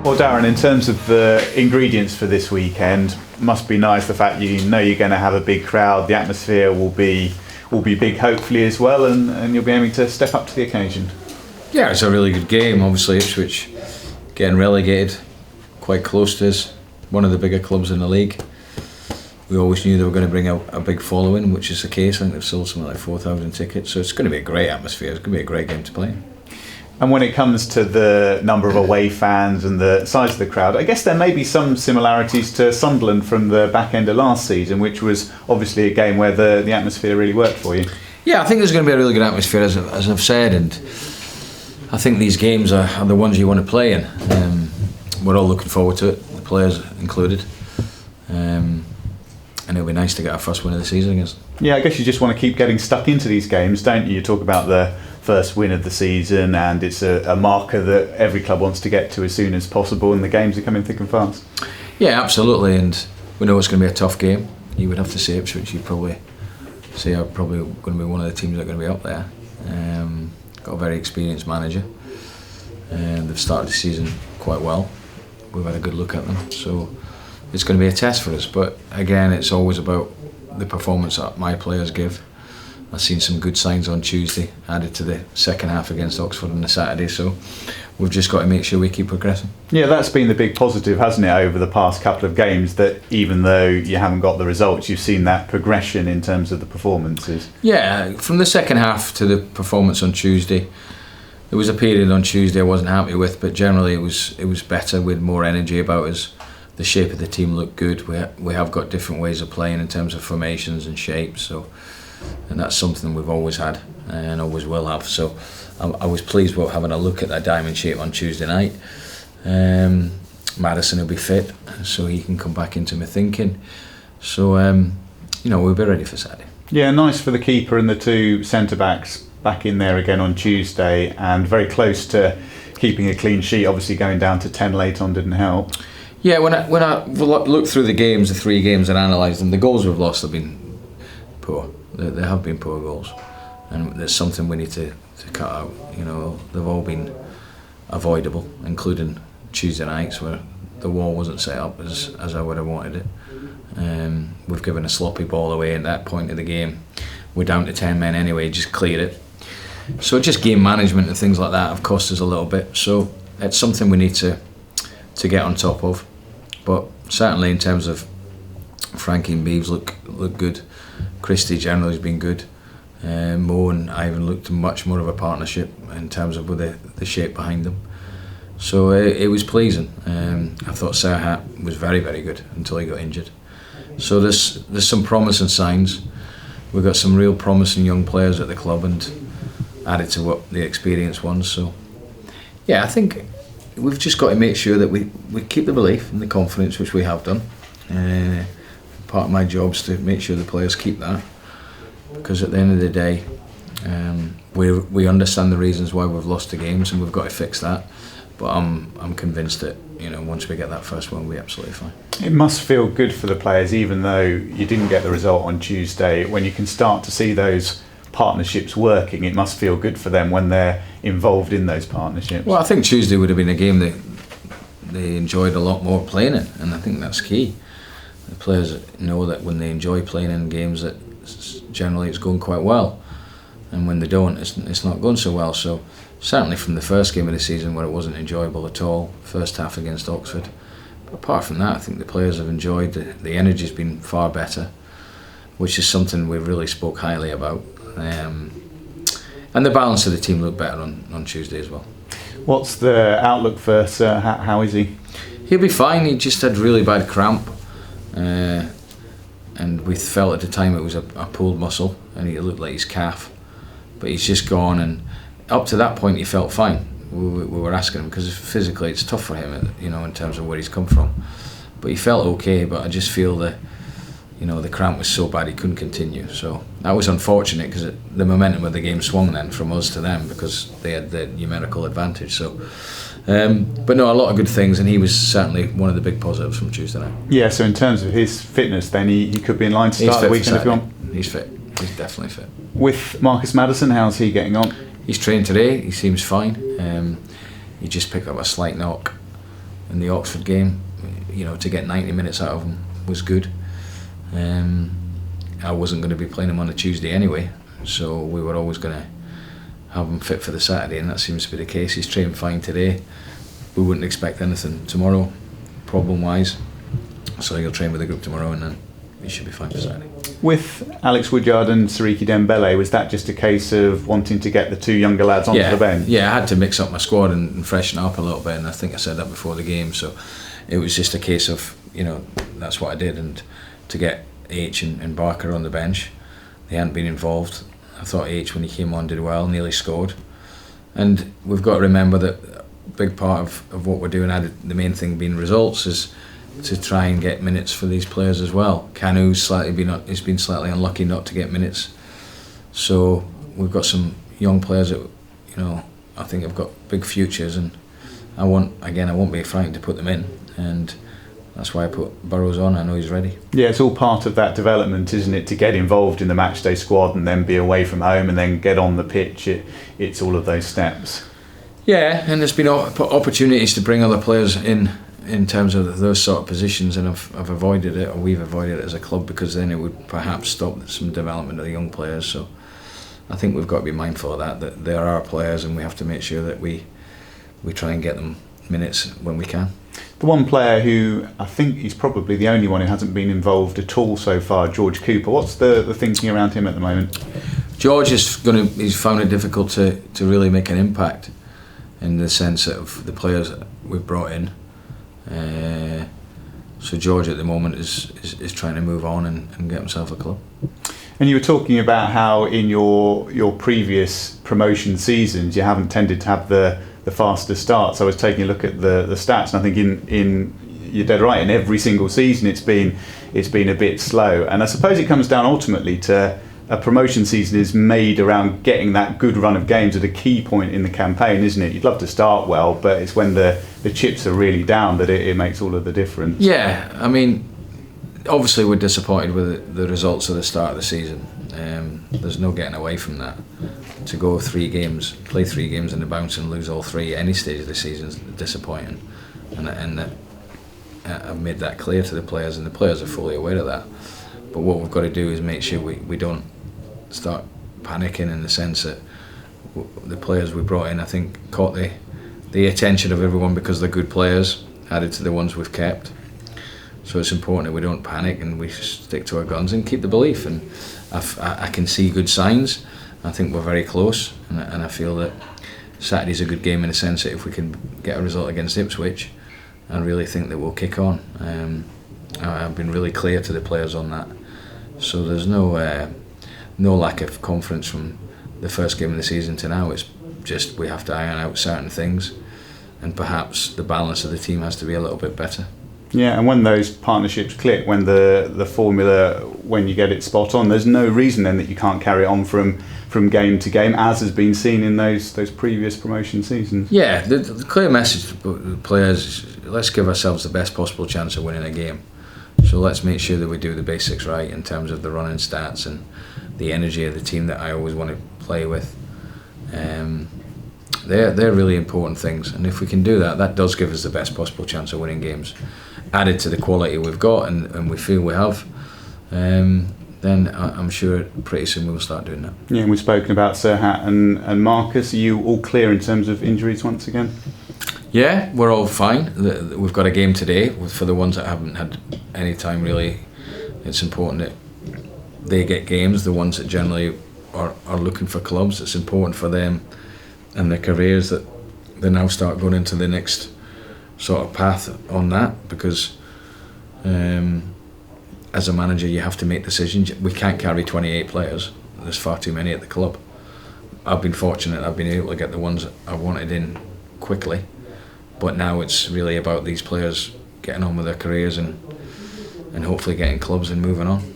Well, Darren, in terms of the ingredients for this weekend, must be nice the fact you know you're going to have a big crowd. The atmosphere will be big, hopefully, as well, and you'll be aiming to step up to the occasion. Yeah, it's a really good game. Obviously, Ipswich getting relegated, quite close to us, one of the bigger clubs in the league. We always knew they were going to bring out a big following, which is the case. I think they've sold something like 4,000 tickets, so it's going to be a great atmosphere. It's going to be a great game to play. And when it comes to the number of away fans and the size of the crowd, I guess there may be some similarities to Sunderland from the back end of last season, which was obviously a game where the atmosphere really worked for you. Yeah, I think there's going to be a really good atmosphere, as I've said, and I think these games are the ones you want to play in. We're all looking forward to it, the players included. And it'll be nice to get our first win of the season against them. Yeah, I guess you just want to keep getting stuck into these games, don't you? You talk about the first win of the season, and it's a marker that every club wants to get to as soon as possible, and the games are coming thick and fast. Yeah, absolutely, and we know it's going to be a tough game. You would have to say Ipswich, you'd probably say are probably going to be one of the teams that are going to be up there. Got a very experienced manager, and they've started the season quite well. We've had a good look at them, so it's going to be a test for us. But again, it's always about the performance that my players give. I've seen some good signs on Tuesday, added to the second half against Oxford on the Saturday, so we've just got to make sure we keep progressing. Yeah, that's been the big positive, hasn't it, over the past couple of games, that even though you haven't got the results, you've seen that progression in terms of the performances. Yeah, from the second half to the performance on Tuesday, there was a period on Tuesday I wasn't happy with, but generally it was better, with more energy about us. The shape of the team looked good. We have got different ways of playing in terms of formations and shapes, and that's something we've always had and always will have. So I was pleased with having a look at that diamond shape on Tuesday night. Madison will be fit, so he can come back into my thinking. So we'll be ready for Saturday. Yeah, nice for the keeper and the two centre backs back in there again on Tuesday, and very close to keeping a clean sheet. Obviously going down to 10 late on didn't help. Yeah, when I looked through the games, the three games, and analysed them, the goals we've lost have been poor. They have been poor goals, and there's something we need to cut out. They've all been avoidable, including Tuesday nights where the wall wasn't set up as I would have wanted it. We've given a sloppy ball away at that point of the game. We're down to 10 men anyway, just clear it. So just game management and things like that have cost us a little bit. So it's something we need to get on top of. But certainly in terms of Frankie and Beeves look good. Christie generally has been good. Mo and Ivan looked much more of a partnership in terms of with the shape behind them. So it was pleasing. I thought Serhat was very, very good until he got injured. So there's some promising signs. We've got some real promising young players at the club, and added to what the experienced ones. So yeah, I think we've just got to make sure that we keep the belief and the confidence, which we have done. Part of my job is to make sure the players keep that, because at the end of the day, we understand the reasons why we've lost the games, and we've got to fix that. But I'm convinced that once we get that first one, we'll be absolutely fine. It must feel good for the players, even though you didn't get the result on Tuesday, when you can start to see those partnerships working. It must feel good for them when they're involved in those partnerships. Well, I think Tuesday would have been a game that they enjoyed a lot more playing in, and I think that's key. The players know that when they enjoy playing in games, that generally it's going quite well, and when they don't, it's not going so well. So certainly from the first game of the season, where it wasn't enjoyable at all, first half against Oxford, but apart from that, I think the players have enjoyed. The energy's been far better, which is something we've really spoke highly about. And the balance of the team looked better on Tuesday as well. What's the outlook for Sir? How is he? He'll be fine. He just had really bad cramp, and we felt at the time it was a pulled muscle, and it looked like his calf, but he's just gone. And up to that point he felt fine. We were asking him, because physically it's tough for him, in terms of where he's come from, but he felt okay. But I just feel that the cramp was so bad he couldn't continue. So that was unfortunate, because the momentum of the game swung then from us to them, because they had the numerical advantage. So, but no, a lot of good things, and he was certainly one of the big positives from Tuesday night. Yeah, so in terms of his fitness, then he could be in line to start the weekend if you want. He's fit. He's definitely fit. With Marcus Maddison, how's he getting on? He's trained today. He seems fine. He just picked up a slight knock in the Oxford game, to get 90 minutes out of him was good. I wasn't going to be playing him on a Tuesday anyway, so we were always going to have him fit for the Saturday, and that seems to be the case. He's trained fine today. We wouldn't expect anything tomorrow, problem-wise. So he'll train with the group tomorrow, and then he should be fine for Saturday. With Alex Woodyard and Siriki Dembele, was that just a case of wanting to get the two younger lads onto the bench? Yeah, I had to mix up my squad and freshen up a little bit, and I think I said that before the game. So it was just a case of, that's what I did, and to get H and Barker on the bench. They hadn't been involved. I thought H, when he came on, did well, nearly scored. And we've got to remember that a big part of what we're doing, the main thing being results, is to try and get minutes for these players as well. Canu's has been slightly unlucky not to get minutes. So we've got some young players that, I think have got big futures, and I won't be frightened to put them in, and that's why I put Burrows on. I know he's ready. Yeah, it's all part of that development, isn't it? To get involved in the matchday squad and then be away from home and then get on the pitch. It's all of those steps. Yeah, and there's been opportunities to bring other players in terms of those sort of positions, and I've avoided it, or we've avoided it as a club, because then it would perhaps stop some development of the young players. So I think we've got to be mindful of that there are players, and we have to make sure that we try and get them minutes when we can. The one player who I think he's probably the only one who hasn't been involved at all so far, George Cooper. What's the thinking around him at the moment? George he's found it difficult to really make an impact, in the sense of the players that we've brought in. So George at the moment is trying to move on and get himself a club. And you were talking about how in your previous promotion seasons you haven't tended to have the faster starts. I was taking a look at the stats, and I think in you're dead right, in every single season it's been a bit slow. And I suppose it comes down ultimately to a promotion season is made around getting that good run of games at a key point in the campaign, isn't it? You'd love to start well, but it's when the chips are really down that it makes all of the difference. Yeah, I mean, obviously we're disappointed with the results of the start of the season. There's no getting away from that. To go play 3 games in the bounce and lose all 3 at any stage of the season is disappointing. And I've made that clear to the players, and the players are fully aware of that. But what we've got to do is make sure we don't start panicking, in the sense that the players we brought in, I think, caught the attention of everyone because they're good players, added to the ones we've kept. So it's important that we don't panic and we stick to our guns and keep the belief. And I can see good signs. I think we're very close, and I feel that Saturday's a good game in the sense that if we can get a result against Ipswich, I really think that we'll kick on. I've been really clear to the players on that. So there's no lack of confidence from the first game of the season to now. It's just we have to iron out certain things, and perhaps the balance of the team has to be a little bit better. Yeah, and when those partnerships click, when the formula, when you get it spot on, there's no reason then that you can't carry it on from game to game, as has been seen in those previous promotion seasons. Yeah, the clear message to the players is, let's give ourselves the best possible chance of winning a game. So let's make sure that we do the basics right in terms of the running stats and the energy of the team that I always want to play with. They're really important things, and if we can do that, that does give us the best possible chance of winning games. Added to the quality we've got and we feel we have, then I'm sure pretty soon we'll start doing that. Yeah, and we've spoken about Serhat and Marcus. Are you all clear in terms of injuries once again? Yeah, we're all fine. We've got a game today. For the ones that haven't had any time really, it's important that they get games. The ones that generally are looking for clubs, it's important for them and their careers that they now start going into the next sort of path on that, because as a manager you have to make decisions. We can't carry 28 players. There's far too many at the club. I've been fortunate, I've been able to get the ones I wanted in quickly, but now it's really about these players getting on with their careers and hopefully getting clubs and moving on.